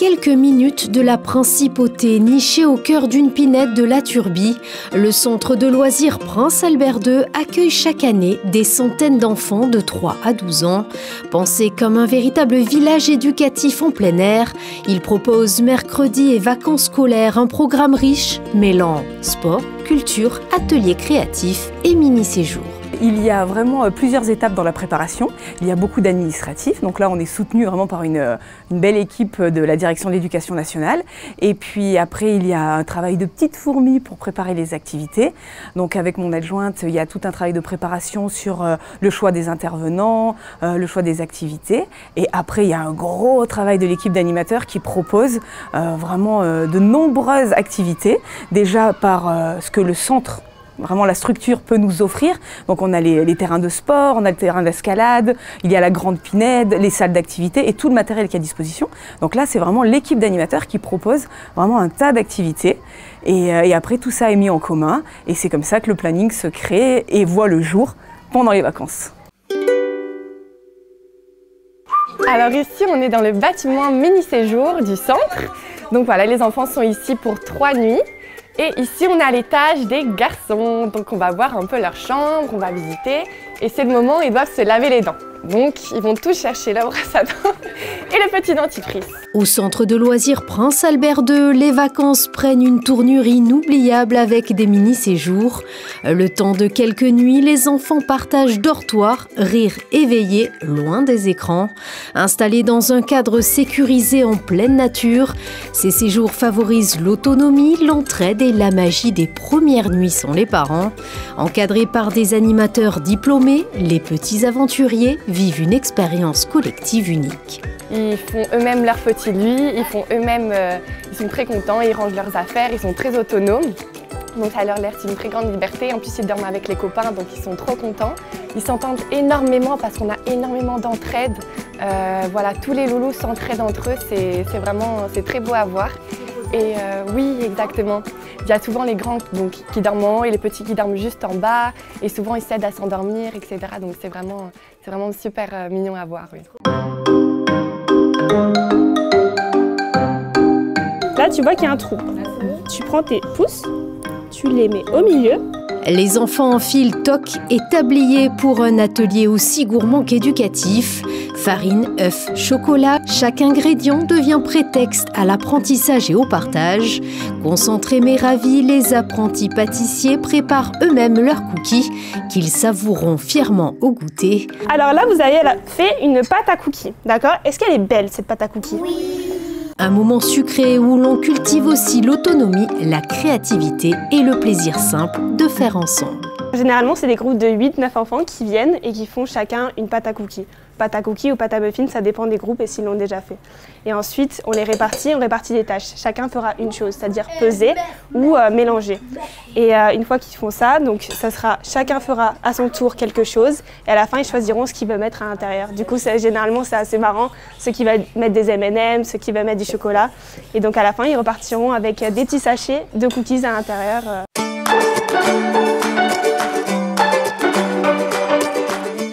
quelques minutes de la principauté nichée au cœur d'une pinède de la Turbie, le centre de loisirs Prince Albert II accueille chaque année des centaines d'enfants de 3 à 12 ans. Pensé comme un véritable village éducatif en plein air, il propose mercredi et vacances scolaires un programme riche mêlant sport, culture, ateliers créatifs et mini-séjours. Il y a vraiment plusieurs étapes dans la préparation. Il y a beaucoup d'administratifs. Donc là, on est soutenu vraiment par une belle équipe de la direction de l'éducation nationale. Et puis après, il y a un travail de petites fourmis pour préparer les activités. Donc avec mon adjointe, il y a tout un travail de préparation sur le choix des intervenants, le choix des activités. Et après, il y a un gros travail de l'équipe d'animateurs qui propose vraiment de nombreuses activités. Déjà par ce que le centre, vraiment la structure peut nous offrir. Donc on a les terrains de sport, on a le terrain d'escalade, il y a la grande pinède, les salles d'activité et tout le matériel qui est à disposition. Donc là c'est vraiment l'équipe d'animateurs qui propose vraiment un tas d'activités et après tout ça est mis en commun et c'est comme ça que le planning se crée et voit le jour pendant les vacances. Alors ici on est dans le bâtiment mini-séjour du centre. Donc voilà, les enfants sont ici pour 3 nuits. Et ici, on est à l'étage des garçons. Donc on va voir un peu leur chambre, on va visiter. Et c'est le moment où ils doivent se laver les dents. Donc ils vont tous chercher la brosse à dents et le petit dentifrice. Au centre de loisirs Prince Albert II, les vacances prennent une tournure inoubliable avec des mini-séjours. Le temps de quelques nuits, les enfants partagent dortoir, rire éveillé, loin des écrans. Installés dans un cadre sécurisé en pleine nature, ces séjours favorisent l'autonomie, l'entraide et la magie des premières nuits sans les parents. Encadrés par des animateurs diplômés, les petits aventuriers vivent une expérience collective unique. Ils font eux-mêmes leur petite vie, ils sont très contents, ils rangent leurs affaires, ils sont très autonomes. Donc ça leur laisse une très grande liberté. En plus ils dorment avec les copains, donc ils sont trop contents. Ils s'entendent énormément parce qu'on a énormément d'entraide. Voilà, tous les loulous s'entraident entre eux, c'est très beau à voir. Et oui, exactement. Il y a souvent les grands donc, qui dorment en haut et les petits qui dorment juste en bas. Et souvent, ils s'aident à s'endormir, etc. Donc, c'est vraiment super mignon à voir. Oui. Là, tu vois qu'il y a un trou. Tu prends tes pouces, tu les mets au milieu. Les enfants enfilent toque et tablier pour un atelier aussi gourmand qu'éducatif. Farine, œufs, chocolat, chaque ingrédient devient prétexte à l'apprentissage et au partage. Concentrés mais ravis, les apprentis pâtissiers préparent eux-mêmes leurs cookies qu'ils savoureront fièrement au goûter. Alors là, vous avez fait une pâte à cookies, d'accord? Est-ce qu'elle est belle, cette pâte à cookies? Oui. Un moment sucré où l'on cultive aussi l'autonomie, la créativité et le plaisir simple de faire ensemble. Généralement, c'est des groupes de 8-9 enfants qui viennent et qui font chacun une pâte à cookies. Pâte à cookies ou pâte à muffins, ça dépend des groupes et s'ils l'ont déjà fait. Et ensuite, on répartit des tâches. Chacun fera une chose, c'est-à-dire peser ou mélanger. Et une fois qu'ils font ça, donc chacun fera à son tour quelque chose et à la fin, ils choisiront ce qu'ils veulent mettre à l'intérieur. Du coup, généralement, c'est assez marrant. Ceux qui veulent mettre des M&M, ceux qui veulent mettre du chocolat. Et donc, à la fin, ils repartiront avec des petits sachets de cookies à l'intérieur.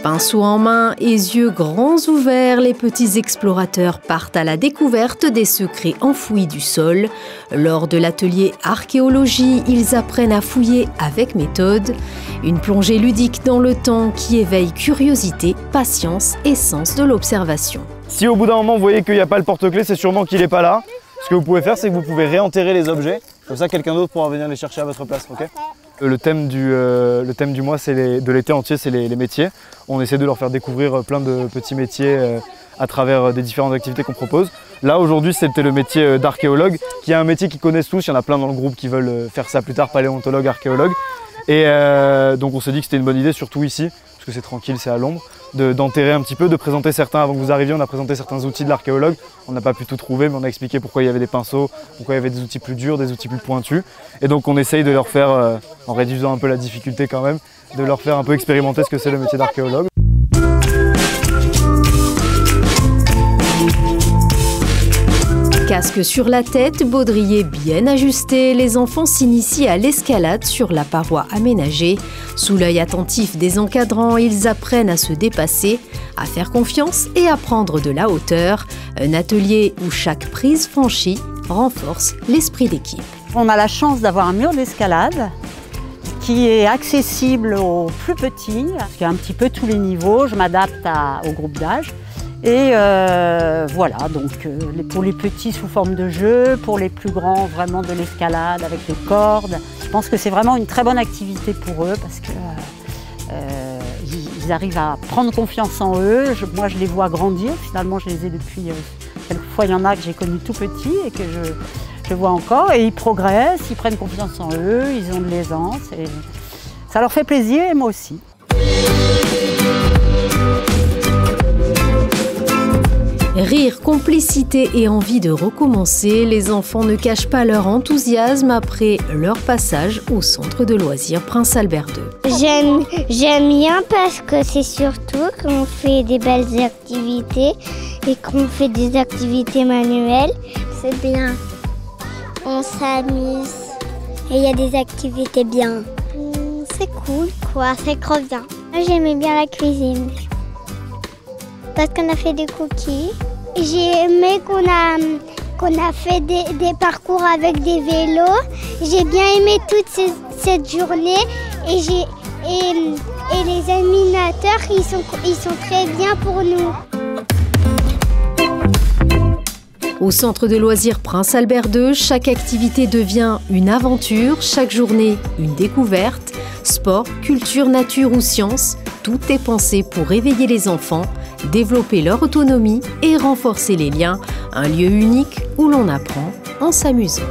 Pinceau en main et yeux grands ouverts, les petits explorateurs partent à la découverte des secrets enfouis du sol. Lors de l'atelier archéologie, ils apprennent à fouiller avec méthode. Une plongée ludique dans le temps qui éveille curiosité, patience et sens de l'observation. Si au bout d'un moment vous voyez qu'il n'y a pas le porte-clés, c'est sûrement qu'il n'est pas là. Ce que vous pouvez faire, c'est que vous pouvez réenterrer les objets. Comme ça, quelqu'un d'autre pourra venir les chercher à votre place. Okay ? Le thème du mois de l'été entier, c'est les métiers. On essaie de leur faire découvrir plein de petits métiers à travers des différentes activités qu'on propose. Là, aujourd'hui, c'était le métier d'archéologue, qui est un métier qu'ils connaissent tous. Il y en a plein dans le groupe qui veulent faire ça plus tard, paléontologue, archéologue. Et donc, on s'est dit que c'était une bonne idée, surtout ici, parce que c'est tranquille, c'est à l'ombre, d'enterrer un petit peu, de présenter certains. Avant que vous arriviez, on a présenté certains outils de l'archéologue. On n'a pas pu tout trouver, mais on a expliqué pourquoi il y avait des pinceaux, pourquoi il y avait des outils plus durs, des outils plus pointus. Et donc on essaye de leur faire, en réduisant un peu la difficulté quand même, de leur faire un peu expérimenter ce que c'est le métier d'archéologue. Casque sur la tête, baudrier bien ajusté, les enfants s'initient à l'escalade sur la paroi aménagée. Sous l'œil attentif des encadrants, ils apprennent à se dépasser. à faire confiance et à prendre de la hauteur. Un atelier où chaque prise franchie renforce l'esprit d'équipe. On a la chance d'avoir un mur d'escalade qui est accessible aux plus petits, parce qu'il y a un petit peu tous les niveaux, je m'adapte au groupe d'âge. Et voilà, donc pour les petits sous forme de jeu, pour les plus grands vraiment de l'escalade avec les cordes. Je pense que c'est vraiment une très bonne activité pour eux parce que ils arrivent à prendre confiance en eux. Moi je les vois grandir, finalement je les ai depuis, quelquefois il y en a que j'ai connus tout petits et que je vois encore et ils progressent, ils prennent confiance en eux, ils ont de l'aisance et ça leur fait plaisir et moi aussi. Rire, complicité et envie de recommencer, les enfants ne cachent pas leur enthousiasme après leur passage au centre de loisirs Prince Albert II. J'aime bien parce que c'est surtout qu'on fait des belles activités et qu'on fait des activités manuelles. C'est bien. On s'amuse et il y a des activités bien. C'est cool quoi, c'est trop bien. Moi j'aimais bien la cuisine parce qu'on a fait des cookies. J'ai aimé qu'on a fait des parcours avec des vélos. J'ai bien aimé toute cette journée et les animateurs ils sont très bien pour nous. Au centre de loisirs Prince Albert II, chaque activité devient une aventure, chaque journée une découverte. Sport, culture, nature ou sciences, tout est pensé pour réveiller les enfants, développer leur autonomie et renforcer les liens. Un lieu unique où l'on apprend en s'amusant.